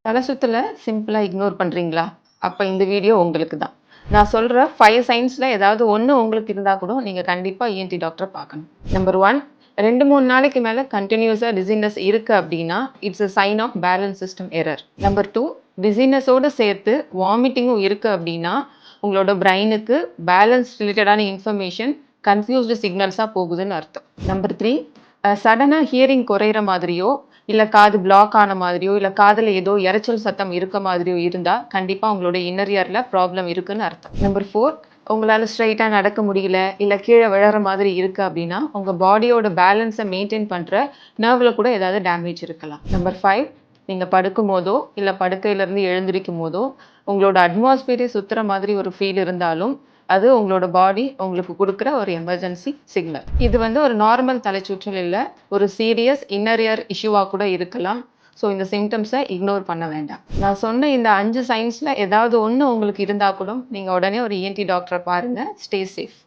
தலை சுத்தல சிம்பிளா இக்னோர் பண்றீங்களா? அப்ப இந்த வீடியோ உங்களுக்கு தான். நான் சொல்ற 5 சைன்ஸ்ல ஏதாவது ஒண்ணு உங்களுக்கு இருந்தா கூட நீங்க கண்டிப்பா இஎன்டி டாக்டர பார்க்கணும். நம்பர் 1 2, 3 நாளைக்கு மேல கன்டினியூஸா டிஸினஸ் இருக்கு அப்படின்னா, it's a sign of balance system error. Number 2 டிஸினஸோட சேர்த்து வாமிட்டிங்கும் இருக்கு அப்படின்னா, உங்களோட பிரெயினுக்கு பேலன்ஸ் ரிலேட்டடான இன்ஃபர்மேஷன் கன்ஃப்யூஸ்டு சிக்னல்ஸா போகுதுன்னு அர்த்தம். நம்பர் 3 சடனா ஹியரிங் குறையிற மாதிரியோ, இல்ல காது பிளாக் ஆன மாதிரியோ, இல்ல காதுல ஏதோ இரைச்சல் சத்தம் இருக்க மாதிரியோ இருந்தா, கண்டிப்பா உங்களோட இன்னர் இயர்ல ப்ராப்ளம் இருக்குன்னு அர்த்தம். நம்பர் 4 உங்களால ஸ்ட்ரெயிட்டா நடக்க முடியல, இல்ல கீழ விழற மாதிரி இருக்கு அப்படின்னா, உங்க பாடியோட பேலன்ஸ மெயின்டெயின் பண்ற நர்வ்ல கூட ஏதாவது டேமேஜ் இருக்கலாம். நம்பர் 5 நீங்க படுக்கும்போதோ, இல்ல படுக்கையிலிருந்து எழுந்திரிக்கும்போதோ, உங்களோட அட்மாஸ்பியரே சுத்துற மாதிரி ஒரு ஃபீல் இருந்தாலும், அது உங்களோட பாடி உங்களுக்கு குடுக்குற ஒரு எமர்ஜென்சி சிக்னல். இது ஒரு நார்மல் தலைச்சுற்றல் இல்ல. ஒரு சீரியஸ் இன்னர் இயர் இஷ்யூவா கூட இருக்கலாம். ஸோ இந்த சிம்டம்ஸை இக்னோர் பண்ண வேண்டாம். நான் சொன்ன இந்த 5 சைன்ஸ்ல ஏதாவது ஒண்ணு உங்களுக்கு இருந்தா கூட நீங்க உடனே ஒரு இஎன்டி டாக்டரை பாருங்க. Stay safe.